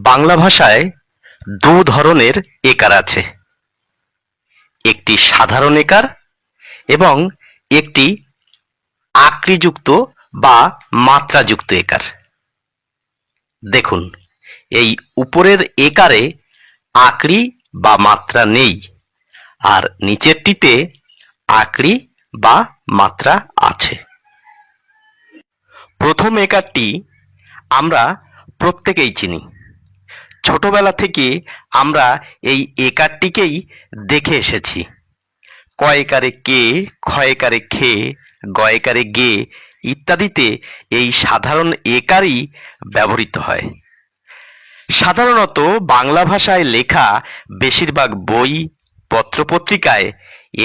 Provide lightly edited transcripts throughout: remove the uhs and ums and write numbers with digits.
বাংলা ভাষায় দু ধরনের একার আছে, একটি সাধারণ একার এবং একটি আকৃযুক্ত বা মাত্রাযুক্ত একার। দেখুন, এই উপরের একারে আকৃ বা মাত্রা নেই, আর নিচেরটিতে আকৃ বা মাত্রা আছে। প্রথম একারটি আমরা প্রত্যেকেই চিনি। ছোটবেলা থেকে আমরা এই একারটিকেই দেখে এসেছি। ক একারে কে, খ একারে খে, গ একারে গে ইত্যাদিতে এই সাধারণ একারই ব্যবহৃত হয়। সাধারণত বাংলা ভাষায় লেখা বেশিরভাগ বই, পত্রপত্রিকায়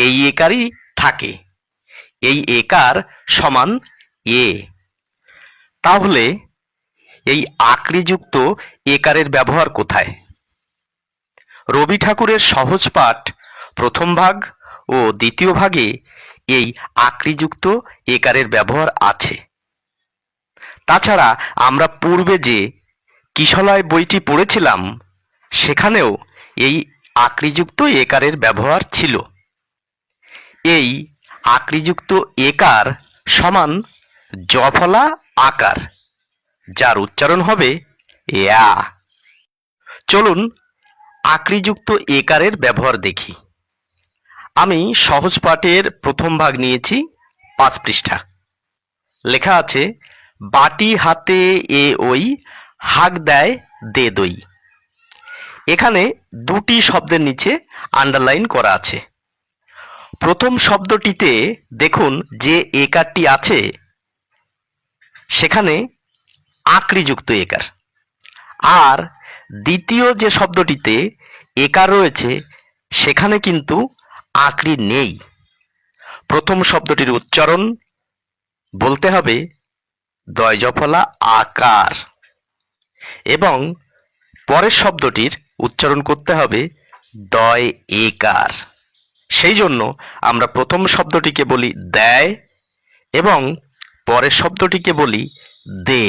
এই একারই থাকে। এই একার সমান এ। তাহলে এই আকৃযুক্ত একারের ব্যবহার কোথায়? রবি ঠাকুরের সহজ পাঠ প্রথম ভাগ ও দ্বিতীয় ভাগে এই আকৃযুক্ত একারের ব্যবহার আছে। তাছাড়া আমরা পূর্বে যে কিশলয় বইটি পড়েছিলাম, সেখানেও এই আকৃযুক্ত একারের ব্যবহার ছিল। এই আকৃযুক্ত একার সমান জফলা আকার, যার উচ্চারণ হবে ইয়া। চলুন আকৃযুক্ত একারের ব্যবহার দেখি। আমি সহজ পাঠের প্রথম ভাগ নিয়েছি, 5 পৃষ্ঠা। লেখা আছে, বাটি হাতে এ ওই, হাঁক দেয় দে দই। এখানে দুটি শব্দের নিচে আন্ডারলাইন করা আছে। প্রথম শব্দটিতে দেখুন যে একারটি আছে সেখানে আকৃযুক্ত একার, আর দ্বিতীয় যে শব্দটিতে একার রয়েছে সেখানে কিন্তু আকৃ নেই। প্রথম শব্দটির উচ্চারণ বলতে হবে দয় জফলা আকার, এবং পরের শব্দটির উচ্চারণ করতে হবে দয় একার। সেই জন্য আমরা প্রথম শব্দটিকে বলি দেয় এবং পরের শব্দটিকে বলি দে।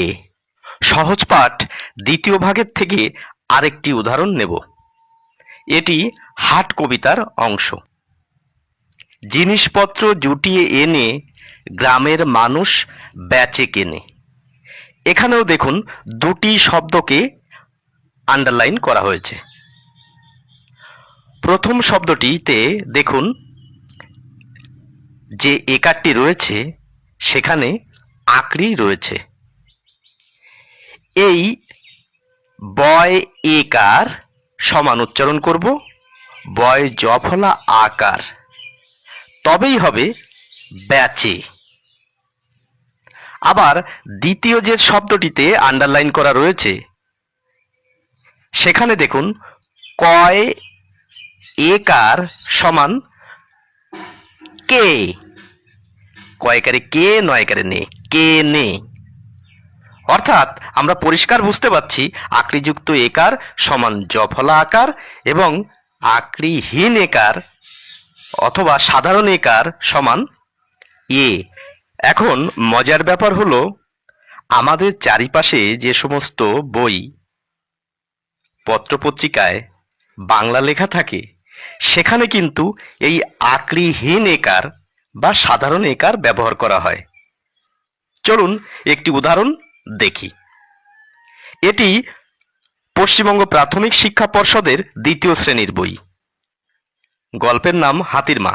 সহজ পাঠ দ্বিতীয় ভাগের থেকে আরেকটি উদাহরণ নেব। এটি হাট কবিতার অংশ। জিনিসপত্র জুটিয়ে এনে গ্রামের মানুষ বেচে কেনে। এখানেও দেখুন দুটি শব্দকে আন্ডারলাইন করা হয়েছে। প্রথম শব্দটিতে দেখুন যে একারটি রয়েছে সেখানে আকৃ রয়েছে। এই বয় একার সমান উচ্চারণ করব বয় জফলা আকার, তবেই হবে বেচে। আবার দ্বিতীয় যে শব্দটিতে আন্ডারলাইন করা রয়েছে সেখানে দেখুন কয় একার সমান কে। কয়কারে কে, নয়কারে নে, কে নে। অর্থাৎ আমরা পরিষ্কার বুঝতে পারছি আকৃযুক্ত একার সমান জফলা আকার এবং আকৃহীন একার অথবা সাধারণ একার সমান এ। এখন মজার ব্যাপার হলো, আমাদের চারিপাশে যে সমস্ত বই, পত্রপত্রিকায় বাংলা লেখা থাকে সেখানে কিন্তু এই আকৃহীন একার বা সাধারণ একার ব্যবহার করা হয়। চলুন একটি উদাহরণ দেখি। এটি পশ্চিমবঙ্গ প্রাথমিক শিক্ষা পর্ষদের 2য় শ্রেণীর বই। গল্পের নাম হাতির মা।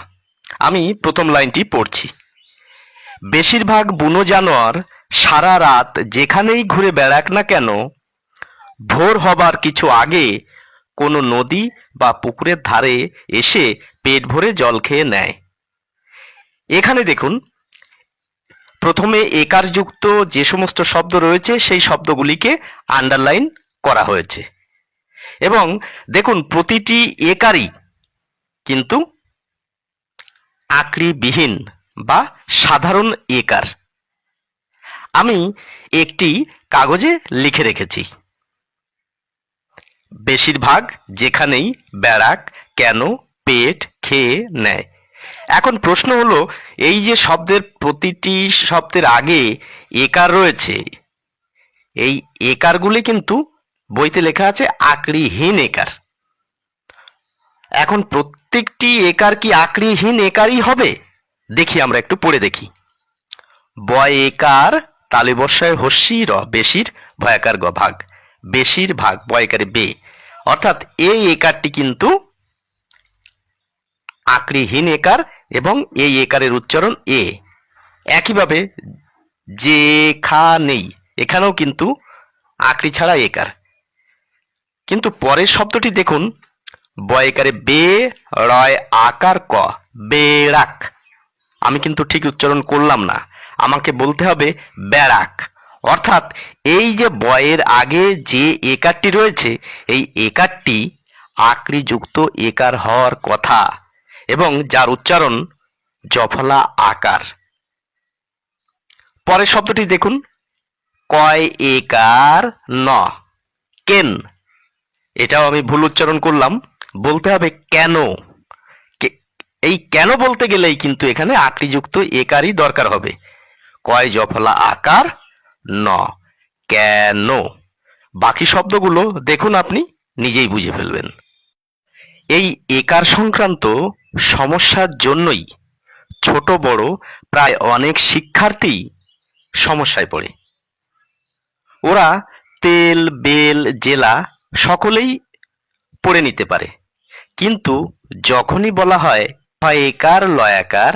আমি প্রথম লাইনটি পড়ছি। বেশিরভাগ বুনো জানোয়ার সারা রাত যেখানেই ঘুরে বেড়াক না কেন, ভোর হবার কিছু আগে কোনো নদী বা পুকুরের ধারে এসে পেট ভরে জল খেয়ে নেয়। এখানে দেখুন প্রথমে একারযুক্ত যে সমস্ত শব্দ রয়েছে সেই শব্দগুলিকে আন্ডারলাইন করা হয়েছে, এবং দেখুন প্রতিটি একারই কিন্তু আকৃবিহীন বা সাধারণ একার। আমি একটি কাগজে লিখে রেখেছি, বেশিরভাগ যেখানেই বেড়াক কেন পেট খেয়ে নেয়। এখন প্রশ্ন হলো, এই যে শব্দের প্রতিটি শব্দের আগে একার রয়েছে, এই একারগুলি কিন্তু বইতে লেখা আছে আকৃহীন একার। এখন প্রত্যেকটি একার কি আকৃহীন একারই হবে? দেখি, আমরা একটু পড়ে দেখি। বয় একার তালে বর্ষায় হস্যি র, বেশির ভয়াকার গ, ভাগ, বেশির ভাগ বয়কারে বে, অর্থাৎ এই একারটি কিন্তু আকৃহীন একার এবং এই একারের উচ্চারণ এ। একইভাবে যেখানেই, এখানেও কিন্তু আকৃ ছাড়া একার। কিন্তু পরের শব্দটি দেখুন, বয়কারে বে, রয় আকার ক, বেড়াক। আমি কিন্তু ঠিক উচ্চারণ করলাম না, আমাকে বলতে হবে বেড়াক। অর্থাৎ এই যে বয়ের আগে যে একারটি রয়েছে, এই একারটি আকৃযুক্ত একার হওয়ার কথা এবং যার উচ্চারণ জফলা আকার। পরের শব্দটি দেখুন, কয় একার ন, কেন। এটাও আমি ভুল উচ্চারণ করলাম, বলতে হবে কেন। এই কেন বলতে গেলেই কিন্তু এখানে আকৃযুক্ত একারই দরকার হবে। কয় জফলা আকার ন, কেন। বাকি শব্দগুলো দেখুন, আপনি নিজেই বুঝে ফেলবেন। এই একার সংক্রান্ত সমস্যার জন্যই ছোট বড় প্রায় অনেক শিক্ষার্থী সমস্যায় পড়ে। ওরা তেল, বেল, জেলা সকলেই পড়ে নিতে পারে, কিন্তু যখনই বলা হয় একার লয়াকার,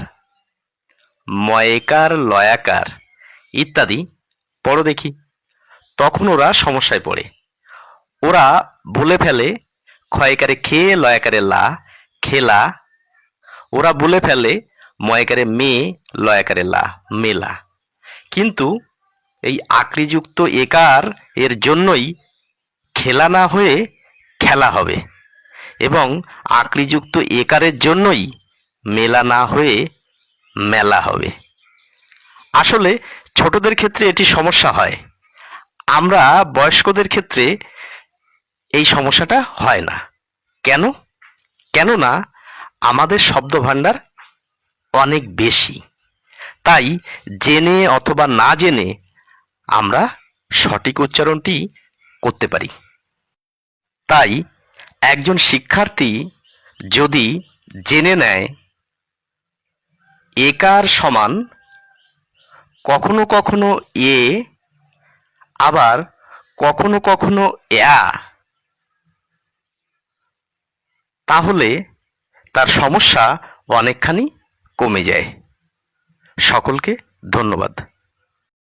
ময়কার লয়াকার ইত্যাদি পড়ো দেখি, তখন ওরা সমস্যায় পড়ে। ওরা বলে ফেলে ক্ষয়কারে খে, লয়াকারে লা, খেলা। ওরা বলে ফেলে ময়কারে মে, লয়াকারে লা, মেলা। কিন্তু এই আকৃযুক্ত একার এর জন্যই খেলা না হয়ে খেলা হবে, এবং আকৃযুক্ত একারের জন্যই মেলা না হয়ে মেলা হবে। আসলে ছোটদের ক্ষেত্রে এটি সমস্যা হয়, আমরা বয়স্কদের ক্ষেত্রে এই সমস্যাটা হয় না। কেন? কেননা আমাদের শব্দভাণ্ডার অনেক বেশি, তাই জেনে অথবা না জেনে আমরা সঠিক উচ্চারণটি করতে পারি। তাই একজন শিক্ষার্থী যদি জেনে নেয় একার সমান কখনো কখনো এ, আবার কখনো কখনো এয়া, তাহলে তার সমস্যা অনেকখানি কমে যায়। সকলকে ধন্যবাদ।